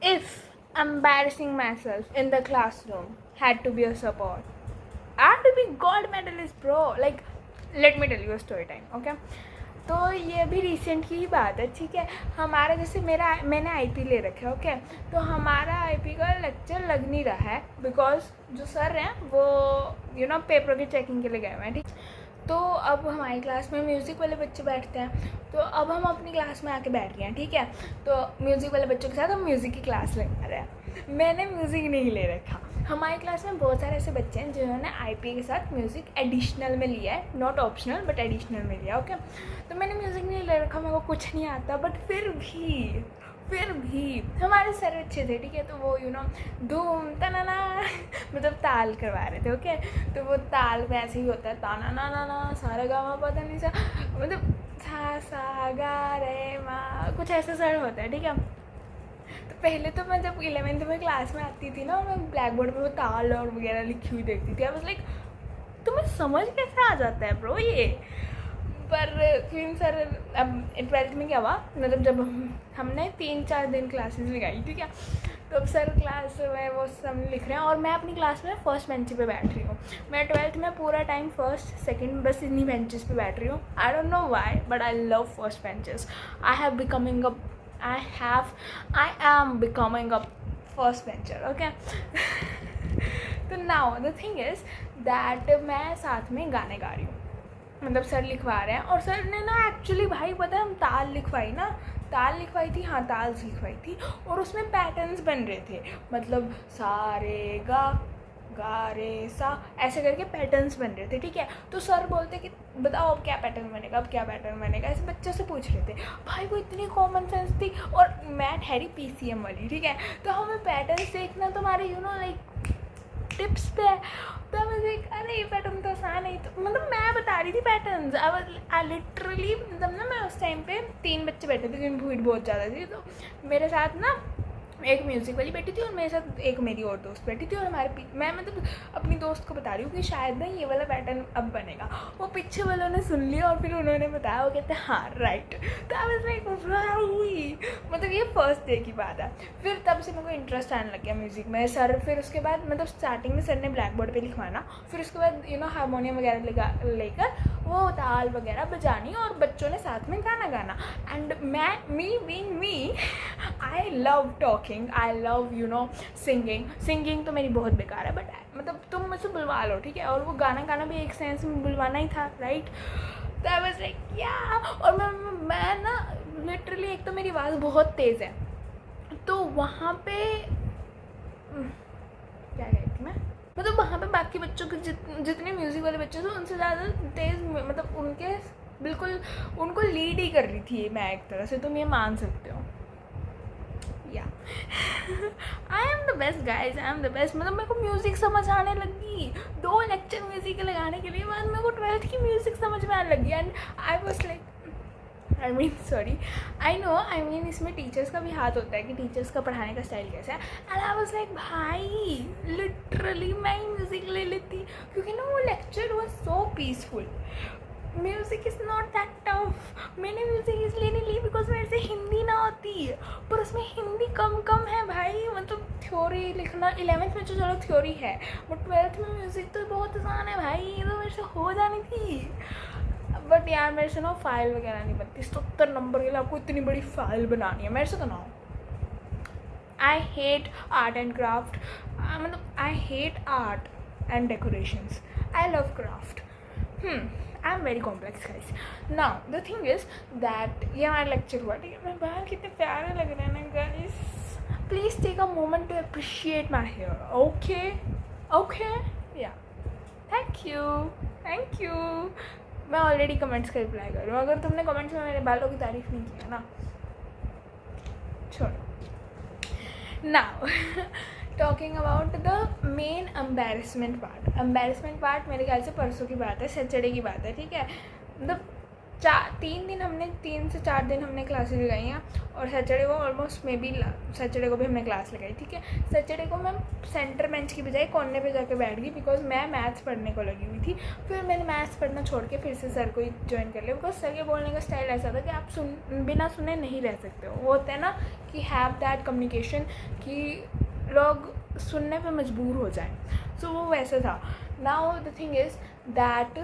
If embarrassing myself in the classroom had to be a support, I had to be gold medalist, bro. Like, let me tell you a story time, okay? तो ये भी recent की ही बात है, ठीक है। हमारा जैसे मैंने आईपी ले रखा है, ओके। तो हमारा आईपी का लेक्चर लग नहीं रहा है बिकॉज जो सर हैं वो पेपर की चेकिंग के लिए गए हुए हैं, ठीक। तो अब हमारी क्लास में म्यूज़िक वाले बच्चे बैठते हैं, तो अब हम अपनी क्लास में आके बैठ गए हैं, ठीक है। तो म्यूज़िक वाले बच्चों के साथ हम म्यूज़िक की क्लास लगा रहे हैं। मैंने म्यूज़िक नहीं ले रखा। हमारी क्लास में बहुत सारे ऐसे बच्चे हैं जिन्होंने आईपी के साथ म्यूज़िक एडिशनल में लिया है, नॉट ऑप्शनल बट एडिशनल में लिया, ओके। तो मैंने म्यूज़िक नहीं ले रखा, मेरे को कुछ नहीं आता, बट फिर भी हमारे सर अच्छे थे, ठीक है। तो वो धूम तनाना मतलब ताल करवा रहे थे, ओके। तो वो ताल में ऐसे ही होता है, ताना ना ना ना सारा गामा पता नहीं सा, मतलब सा गा रे माँ, कुछ ऐसा सर होता है, ठीक है। तो पहले तो मैं जब 11th में क्लास में आती थी ना, मैं ब्लैक बोर्ड पर वो ताल और वगैरह लिखी हुई देखती थी। आई वाज लाइक, तुम्हें समझ कैसे आ जाता है ब्रो ये। पर फिर सर अब 12th में क्या हुआ, मतलब जब हमने 3-4 दिन क्लासेस लगाई, ठीक है। तो अब सर क्लास में वो सब लिख रहे हैं और मैं अपनी क्लास में फर्स्ट बेंच पे बैठ रही हूँ। मैं 12th में पूरा टाइम फर्स्ट सेकंड बस इन्हीं बेंचेस पे बैठ रही हूँ। I don't know why but I love first benches. I am becoming a first bencher, okay. तो now the thing is that मैं साथ में गाने गा रही हूँ, मतलब सर लिखवा रहे हैं। और सर ने ना एक्चुअली भाई पता है, हम ताल लिखवाई थी, हाँ ताल लिखवाई थी। और उसमें पैटर्न्स बन रहे थे, मतलब सा रे गा रे सा ऐसे करके पैटर्न्स बन रहे थे, ठीक है। तो सर बोलते कि बताओ अब क्या पैटर्न बनेगा, ऐसे बच्चों से पूछ रहे थे। भाई वो इतनी कॉमन सेंस थी, और मैं ठहरी पीसीएम वाली, ठीक है। तो हमें पैटर्न्स देखना तुम्हारे लाइक टिप्स पे है। तो मुझे अरे ये पैटर्न तो आसान है, तो मतलब मैं बता रही थी पैटर्न्स। आई लिटरली मतलब ना, मैं उस टाइम पे 3 बच्चे बैठे थे जिनकी भीड़ बहुत ज़्यादा थी। तो मेरे साथ ना एक म्यूज़िक वाली बैठी थी और मेरे साथ एक मेरी और दोस्त बैठी थी। और मैं मतलब अपनी दोस्त को बता रही हूँ कि शायद ना ये वाला पैटर्न अब बनेगा। वो पीछे वालों ने सुन लिया और फिर उन्होंने बताया, वो कहते हैं हाँ राइट। तो आई वाज लाइक हुई, मतलब ये फर्स्ट डे की बात है। फिर तब से मेरे को इंटरेस्ट आने लग गया म्यूज़िक में। सर फिर उसके बाद मतलब स्टार्टिंग में सर ने ब्लैक बोर्ड पर लिखवाना, फिर उसके बाद हारमोनियम वगैरह लेकर वो ताल वगैरह बजानी और बच्चों ने साथ में गाना गाना। And me I love talking, I love singing तो मेरी बहुत बेकार है, बट मतलब तुम मुझसे बुलवा लो, ठीक है। और वो गाना गाना भी एक सेंस में बुलवाना ही था, राइट। तो आई वाज लाइक या, और मैं ना लिटरली, एक तो मेरी आवाज़ बहुत तेज़ है, तो वहाँ पे क्या कहती थी मैं, मतलब वहाँ पे बाकी बच्चों के जितने म्यूज़िक वाले बच्चे थे उनसे ज़्यादा तेज़, मतलब उनके बिल्कुल उनको लीड ही कर रही थी मैं एक तरह से, तुम ये मान सकते हो। या I am the best guys, I am the best. मतलब मेरे को म्यूज़िक समझ आने लगी 2 लेक्चर म्यूज़िक के लगाने के लिए, बाद मेरे को 12th की म्यूज़िक समझ में आने लगी। And I was like I mean इसमें टीचर्स का भी हाथ होता है कि टीचर्स का पढ़ाने का स्टाइल कैसा है। एंड आई वाज लाइक भाई लिटरली मैं ही म्यूज़िक ले लेती, क्योंकि ना वो lecture was so peaceful. Music is not that tough. मैंने म्यूज़िक इसलिए नहीं ली बिकॉज मेरे से हिंदी ना आती, पर उसमें हिंदी कम है भाई। मतलब थ्योरी लिखना 11th में तो चलो थ्योरी है, बट 12th में म्यूज़िक तो बहुत आसान है भाई, ये तो मेरे से हो जानी थी। बट यार मेरे से ना फाइल वगैरह नहीं बनती, 70 नंबर के लिए आपको इतनी बड़ी फाइल बनानी है, मेरे से तो ना हो। I hate art and craft, मतलब I hate art and decorations, I love craft. I am very complex guys. Now the thing is that ये हमारा लेक्चर हुआ, ठीक है। मेरे बाल कितने प्यारे लग रहे हैं ना guys, please take a moment to appreciate my hair, okay या थैंक यू। मैं ऑलरेडी कमेंट्स का रिप्लाई कर रही हूँ, अगर तुमने कमेंट्स में मेरे बालों की तारीफ नहीं की है ना, छोड़ो। Now talking about the main embarrassment part मेरे ख्याल से परसों की बात है, सैटरडे की बात है, ठीक है। मतलब तीन से चार दिन हमने क्लासेस लगाई हैं और सैटरडे को ऑलमोस्ट मे बी सैटरडे को भी हमने क्लास लगाई, ठीक है। सैटरडे को मैं सेंटर बेंच की बजाय कोने पे जाके बैठ गई बिकॉज मैं मैथ्स पढ़ने को लगी हुई थी। फिर मैंने मैथ्स पढ़ना छोड़ के फिर से सर को ही ज्वाइन कर लिया बिकॉज सर के बोलने का स्टाइल ऐसा था कि आप बिना सुने नहीं रह सकते हो। वो होता है ना कि हैव दैट कम्युनिकेशन कि लोग सुनने पे मजबूर हो जाएं, सो वो वैसे था। Now the thing is that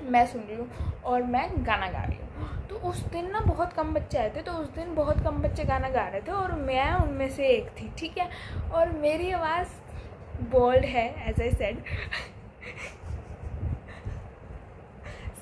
मैं सुन रही हूँ और मैं गाना गा रही हूँ। तो उस दिन ना बहुत कम बच्चे आए थे, तो उस दिन बहुत कम बच्चे गाना गा रहे थे और मैं उनमें से एक थी, ठीक है। और मेरी आवाज़ बोल्ड है as I said.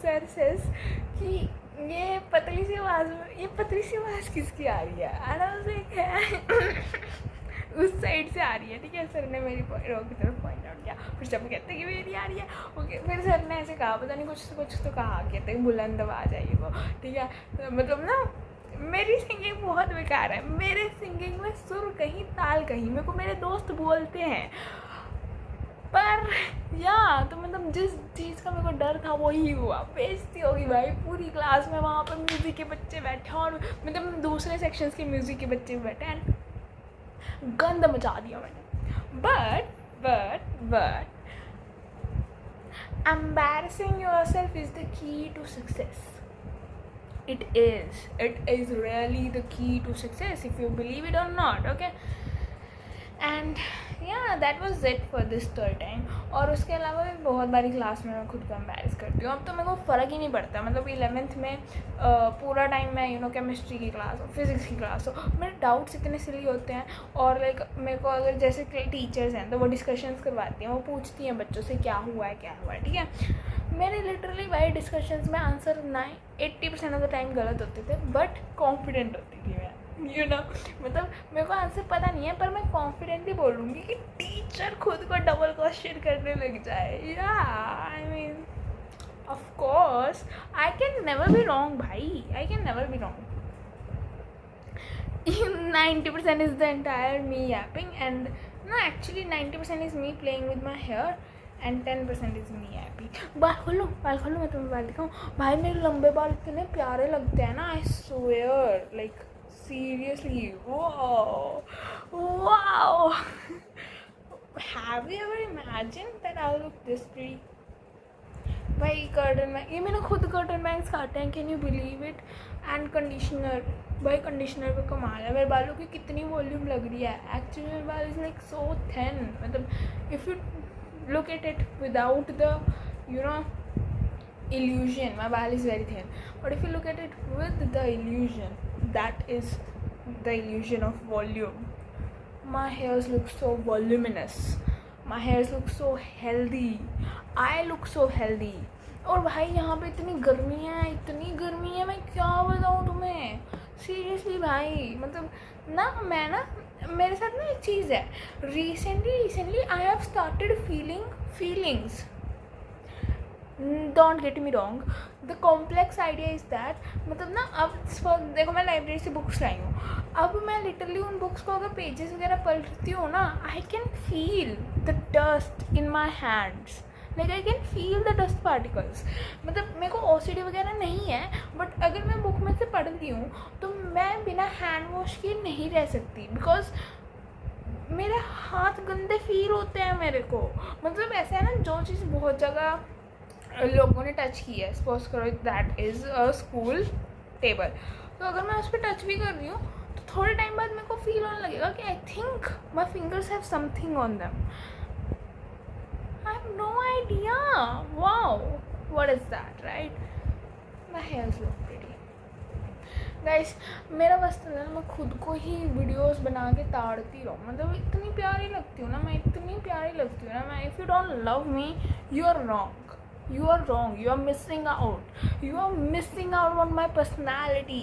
Sir says कि ये पतली सी आवाज़ किसकी आ रही है, उस साइड से आ रही है, ठीक है। सर ने मेरी रो की तरफ पॉइंट आउट किया, फिर सब कहते कि मेरी आ रही है, ओके। फिर सर ने ऐसे कहा, पता नहीं कुछ तो कहा, कहते बुलंद आवाज़ आई वो, ठीक है। तो मतलब ना मेरी सिंगिंग बहुत बेकार है, मेरे सिंगिंग में सुर कहीं ताल कहीं, मेरे को मेरे दोस्त बोलते हैं। पर तो मतलब जिस चीज़ का मेरे को डर था वही हुआ, बेइज्जती होगी भाई पूरी क्लास में। वहाँ पर म्यूज़िक के बच्चे बैठे और मतलब दूसरे सेक्शंस के म्यूज़िक के बच्चे भी बैठे एंड गंद मचा दिया मैंने। But embarrassing yourself is the key to success. It is really the key to success if you believe it or not, okay. And yeah, that was it for this third time. और उसके अलावा भी बहुत बारी class में मैं खुद को एम्बैरस करती हूँ। अब तो मेरे को फ़र्क ही नहीं पड़ता, मतलब 11th में पूरा टाइम मैं केमिस्ट्री की क्लास हो, फिज़िक्स की क्लास हो, मेरे डाउट्स इतने सिली होते हैं। और लाइक मेरे को अगर जैसे टीचर्स हैं तो वो डिस्कशंस करवाती हैं, वो पूछती हैं बच्चों से क्या हुआ है, ठीक है। मेरे लिटरली भाई डिस्कशंस में आंसर 80% ऑफ द टाइम गलत होते थे, बट कॉन्फिडेंट होती थी मैं, मतलब मेरे को आंसर पता नहीं है पर मैं कॉन्फिडेंटली बोलूँगी कि टीचर खुद को डबल क्वेश्चन करने लग जाए। I mean of course I can never be wrong भाई, I can never be wrong. 90% is the entire me yapping and no, actually 90% is me playing with my hair and 10% is me happy. बाल खोलो मैं तुम्हें बाल दिखाऊँ भाई, मेरे लंबे बाल इतने प्यारे लगते हैं ना, I swear, like seriously, wow. Have you ever imagined that I'll look this pretty? भाई कर्टन बैंग, ये मैंने खुद कर्टन बैंग्स काटे हैं, can you believe it. And conditioner, भाई कंडीशनर पे कमाल है, मेरे बालों की कितनी वॉल्यूम लग रही है। एक्चुअली मेरे बाल इज लाइक सो थिन, मतलब if you look at it without the illusion, my bal is very thin, but if you look at it with the illusion, that is the illusion of volume. My hairs look so voluminous, my hairs look so healthy, I look so healthy. और भाई यहाँ पे इतनी गर्मी है, मैं क्या बताऊँ तुम्हें, सीरियसली भाई। मतलब मेरे साथ ना एक चीज़ है, recently I have started feelings. Don't get me wrong, the complex idea is that, मतलब ना अब देखो मैं लाइब्रेरी से बुक्स लाई हूँ, अब मैं लिटरली उन बुक्स को अगर पेजेस वगैरह पलटती हूँ ना, I can feel the dust in my hands, like I can feel the dust particles. मतलब मेरे को ओसीडी वगैरह नहीं है, बट अगर मैं बुक में से पढ़ती हूँ तो मैं बिना हैंड वॉश किए नहीं रह सकती, बिकॉज मेरे हाथ गंदे फील होते हैं मेरे को। मतलब ऐसा है ना, जो चीज़ बहुत जगह लोगों ने टच की है, सपोज करो that is a school table, तो अगर मैं उस पर टच भी कर रही हूँ तो थोड़े टाइम बाद मेरे को फील होने लगेगा कि I think my fingers have something on them, I have no idea, wow what is that, right. My hairs look pretty guys. मेरा बस तो मैं खुद को ही वीडियोस बना के ताड़ती रहूँ, मतलब इतनी प्यारी लगती हूँ ना मैं, if you don't love me you are wrong, you are wrong, you are missing out on my personality.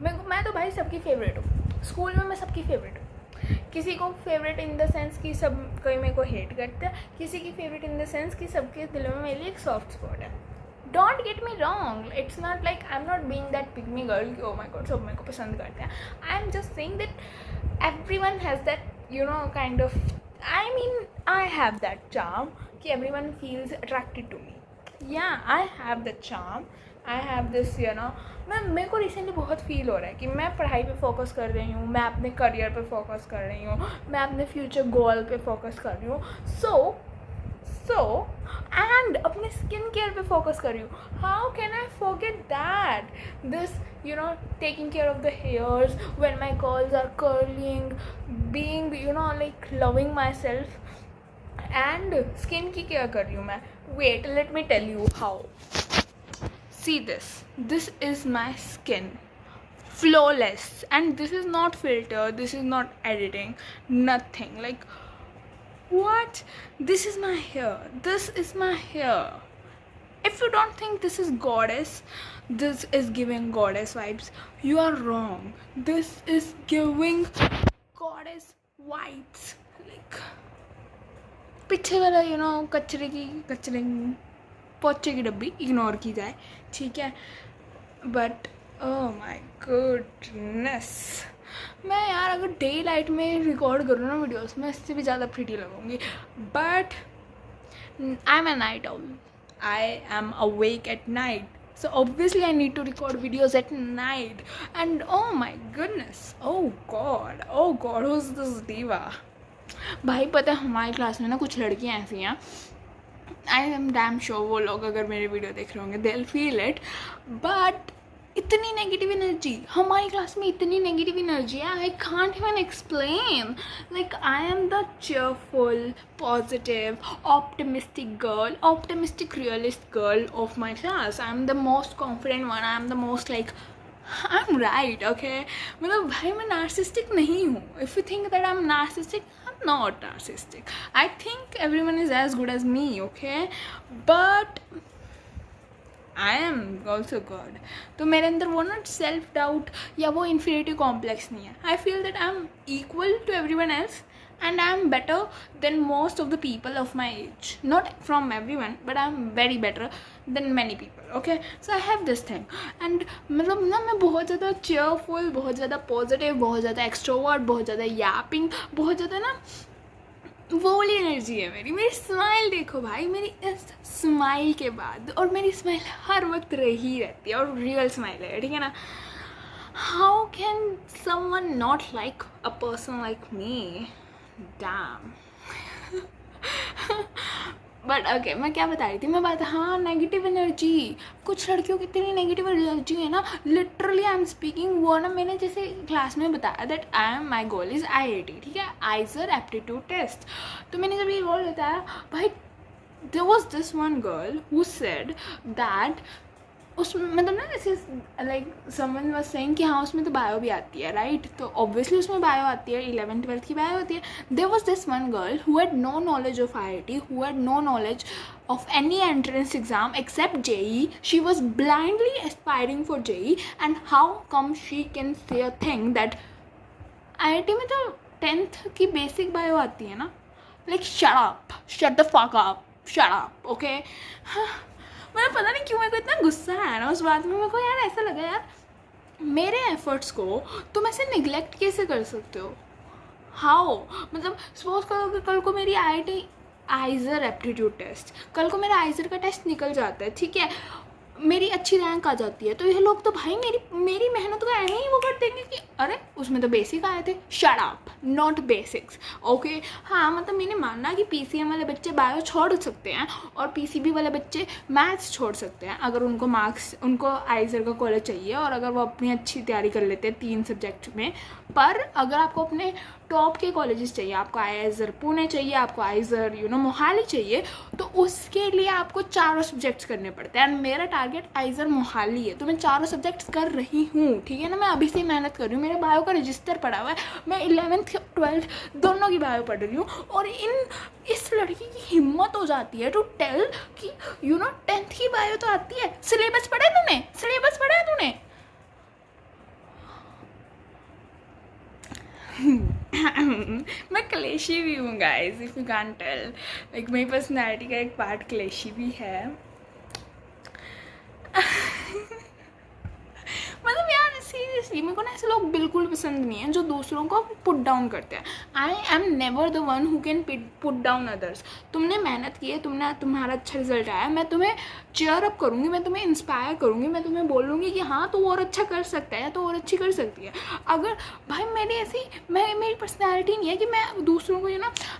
मैं तो भाई सबकी फेवरेट हूँ, स्कूल में मैं सबकी फेवरेट हूँ। किसी को फेवरेट इन द सेंस कि सब कोई मेरे को हेट करता है, किसी की फेवरेट इन द सेंस कि सबके दिल में मेरे लिए एक सॉफ्ट स्पॉट है। Don't get me wrong, it's not like I am not being that pick me girl कि ओ माय गॉड सब मेरे को पसंद करते हैं। I am just saying that everyone has that kind of, I mean, I have that charm कि everyone feels attracted to me. I have the charm, I have this मेरे को recently बहुत फील हो रहा है कि मैं पढ़ाई पे फोकस कर रही हूँ, मैं अपने करियर पे फोकस कर रही हूँ, मैं अपने फ्यूचर गोल पे फोकस कर रही हूँ, सो एंड अपने स्किन केयर पे फोकस कर रही हूँ. How can I forget that this taking care of the hairs when my curls are curling, being like loving myself and skin की care कर रही हूँ मैं. Wait, let me tell you how. See this is my skin, flawless, and this is not filter, this is not editing, nothing. Like, what? This is my hair, this is my hair. If you don't think this is goddess, this is giving goddess vibes, you are wrong. This is giving goddess vibes. Like, पीछे वाला कचरे पोचे की डब्बी ignore की जाए, ठीक है. But oh my goodness, मैं यार अगर डे लाइट में रिकॉर्ड करूँ ना वीडियोस में, इससे भी ज़्यादा प्रिटी लगूंगी. But I am a night owl, I am awake at night, so obviously I need to record videos at night. And oh my goodness, oh god, who's this diva? भाई पता है हमारी class में ना कुछ लड़कियाँ ऐसी हैं, आई एम डैम श्योर वो लोग अगर मेरे वीडियो देख रहे होंगे they will feel it, but इतनी नेगेटिव एनर्जी हमारी क्लास में, इतनी नेगेटिव एनर्जी है, I can't even explain. Like I am the cheerful, positive, optimistic realist girl of my class. I am the most confident one, I am the most like I'm right, okay. मतलब भाई मैं narcissistic नहीं हूँ. If you think that I'm narcissistic, I'm not narcissistic. I think everyone is as good as me, okay, but I am also God. तो मेरे अंदर वो ना सेल्फ डाउट या वो इन्फीरियरिटी कॉम्प्लेक्स नहीं है. I feel that I am equal to everyone else and I am better than most of the people of my age. Not from everyone, but I am very better than many people, okay. So I have this thing, and मतलब ना मैं बहुत ज़्यादा cheerful, बहुत ज़्यादा positive, बहुत ज़्यादा extrovert, बहुत ज़्यादा yapping, बहुत ज़्यादा ना वो वाली एनर्जी है मेरी. मेरी स्माइल देखो भाई, मेरी इस स्माइल के बाद, और मेरी स्माइल हर वक्त रही रहती है और रियल स्माइल है, ठीक है ना. How can someone not like a person like me? Dam. But okay, मैं क्या बता रही थी, मैं बात, हाँ नेगेटिव एनर्जी. कुछ लड़कियों की इतनी नेगेटिव एनर्जी है ना, लिटरली आई एम स्पीकिंग. वो ना मैंने जैसे क्लास में बताया that my goal is IIT, ठीक है, आइजर एप्टीट्यूड टेस्ट. तो मैंने जब ये गोल बताया भाई, there was this one girl who said that उसमें मतलब ना जैसे लाइक समवन वाज सेइंग कि हाँ उसमें तो बायो भी आती है, राइट. तो ऑब्वियसली उसमें बायो आती है, 11th-12th की बायो होती है. There was this one girl who had no knowledge of IIT, who had no knowledge of any entrance exam except JEE. She was blindly aspiring for JEE, and how come she can say a thing that IIT में तो 10th की basic bio आती है ना. Like shut the fuck up, shut up, okay. मैं पता नहीं क्यों मेरे को इतना गुस्सा आया ना उस बात में. मेरे को यार ऐसा लगा यार, मेरे एफर्ट्स को तुम ऐसे निगलेक्ट कैसे कर सकते हो? हाउ? मतलब सपोज करो कि कल को मेरी IIT आइजर एप्टीट्यूड टेस्ट, कल को मेरा आइजर का टेस्ट निकल जाता है, ठीक है, मेरी अच्छी रैंक आ जाती है, तो ये लोग तो भाई मेरी मेहनत को ऐसे ही वो कर देंगे कि अरे उसमें तो बेसिक आए थे. Shut up, not basics, okay. हाँ मतलब मैंने मानना कि PCM वाले बच्चे बायो छोड़ सकते हैं और PCB वाले बच्चे मैथ्स छोड़ सकते हैं अगर उनको मार्क्स, उनको आइजर का कॉलेज चाहिए और अगर वो अपनी अच्छी तैयारी कर लेते हैं 3 सब्जेक्ट में. पर अगर आपको अपने टॉप के कॉलेजेस चाहिए, आपको आइजर पुणे चाहिए, आपको आइजर मोहाली चाहिए, तो उसके लिए आपको 4 सब्जेक्ट्स करने पड़ते हैं. एंड मेरा टारगेट आइजर मोहाली है, तो मैं 4 सब्जेक्ट्स कर रही हूँ, ठीक है ना. मैं अभी से मेहनत कर रही हूँ, मेरे बायो का रजिस्टर पड़ा हुआ है, मैं 11th 12th दोनों की बायो पढ़ रही हूँ. और इस लड़की की हिम्मत हो जाती है टू टेल कि 10th की बायो तो आती है. सिलेबस पढ़ा है तूने? सिलेबस पढ़ा है तूने? मैं क्लेशी भी हूँ guys, if you can tell. Like मेरी पर्सनैलिटी का एक पार्ट क्लेशी भी है. मतलब यार सीरियसली मेरे को ना ऐसे लोग बिल्कुल पसंद नहीं है जो दूसरों को पुट डाउन करते हैं. I am never the one who can put down others. तुमने मेहनत की है, तुम्हारा अच्छा रिजल्ट आया, मैं तुम्हें चेयर अप करूँगी, मैं तुम्हें इंस्पायर करूँगी, मैं तुम्हें बोलूँगी कि हाँ तो और अच्छा कर सकता है, तो और अच्छी कर सकती है. अगर भाई मेरी पर्सनैलिटी नहीं है कि मैं दूसरों को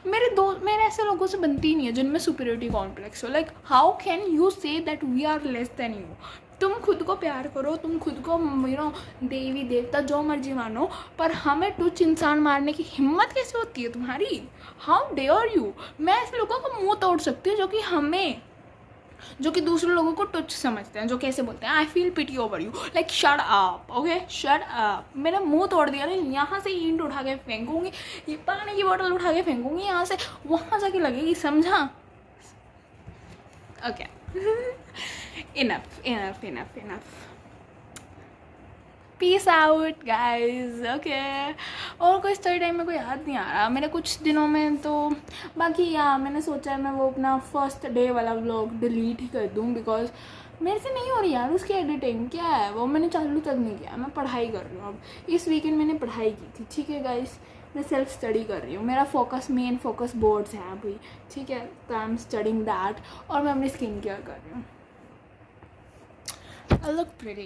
मेरे ऐसे लोगों से बनती ही नहीं है जिनमें सुपीरियरिटी कॉम्प्लेक्स हो. Like how can you say that we are less than you. तुम खुद को प्यार करो, तुम खुद को देवी देवता जो मर्जी मानो, पर हमें टुच इंसान मारने की हिम्मत कैसे होती है तुम्हारी? How dare you. मैं ऐसे लोगों को मुंह तोड़ सकती हूँ जो कि दूसरे लोगों को टुच समझते हैं, जो कैसे बोलते हैं I feel pity over you. Like shut up, okay shut up. मेरा मुंह तोड़ दिया ना, यहाँ से ईंट उठा के फेंकूंगी, ये पानी की बोतल उठा के फेंकूंगी, यहाँ से वहाँ जाके लगेगी, समझा? Okay enough. Peace out guys. Okay, और कोई स्टोरी टाइम में कोई याद नहीं आ रहा मेरे कुछ दिनों में. तो बाकी मैंने सोचा है मैं वो अपना फर्स्ट डे वाला व्लॉग डिलीट ही कर दूँ, बिकॉज मेरे से नहीं हो रही यार उसकी एडिटिंग. क्या है वो, मैंने चालू तक नहीं किया. मैं पढ़ाई कर रही हूँ अब. इस वीकेंड मैंने पढ़ाई की थी, ठीक है गाइस. मैं सेल्फ स्टडी कर रही हूँ. मेरा मेन फोकस बोर्ड्स हैं अभी, ठीक है. तो आई एम स्टडिंग दैट, और मैं अपनी स्किन केयर कर रही हूँ. I look pretty.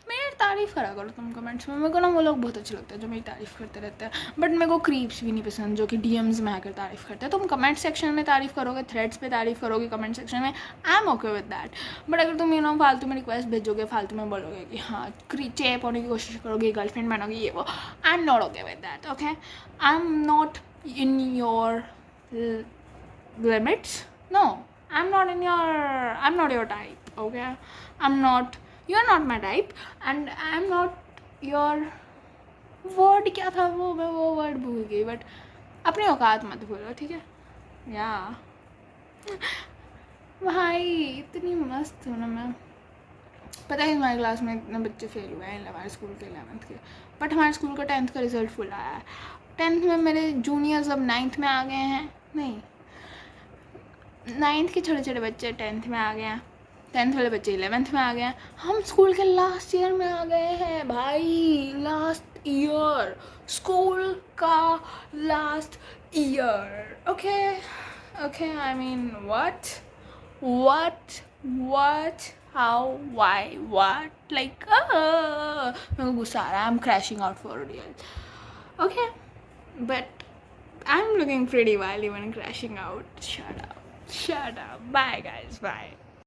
मेरी तारीफ़ करा करो तुम कमेंट्स में. मेरे को ना वो लोग बहुत अच्छे लगते हैं जो मेरी तारीफ़ करते रहते हैं. बट मेरे को क्रीप्स भी नहीं पसंद जो कि DMs में आकर तारीफ़ करते हैं. तुम कमेंट सेक्शन में तारीफ़ करोगे, थ्रेड्स पे तारीफ़ करोगे कमेंट सेक्शन में, I am okay with that. But अगर तुम फालतू में रिक्वेस्ट भेजोगे, फालतू में बोलोगे कि हाँ चेप होने की कोशिश करोगे, गर्लफ्रेंड बनोगे, ये वो, I am not okay with that. Okay, I am not in your limits. No, I'm not your type. Okay, you're not my type, and I'm not your word. क्या था वो, मैं वो वर्ड भूल गई. बट अपनी औकात मत भूलो, ठीक है. या भाई इतनी मस्त हूँ ना मैं. पता है हमारी क्लास में इतने बच्चे फेल हुए हैं हमारे स्कूल के 11th के, बट हमारे स्कूल का 10th का रिजल्ट फुल आया है. 10th में मेरे जूनियर्स अब 9th में आ गए हैं. नहीं, 9th के छोटे छोटे बच्चे 10th में आ गए हैं, 10th वाले बच्चे 11th में आ गए हैं. हम स्कूल के लास्ट ईयर में आ गए हैं भाई. लास्ट ईयर, स्कूल का last year. Okay I mean what how why what. Like मेरे को गुस्सा आ रहा है. I am crashing out for real. Okay, but I'm looking pretty while even crashing out. Shut up. Bye guys. Bye.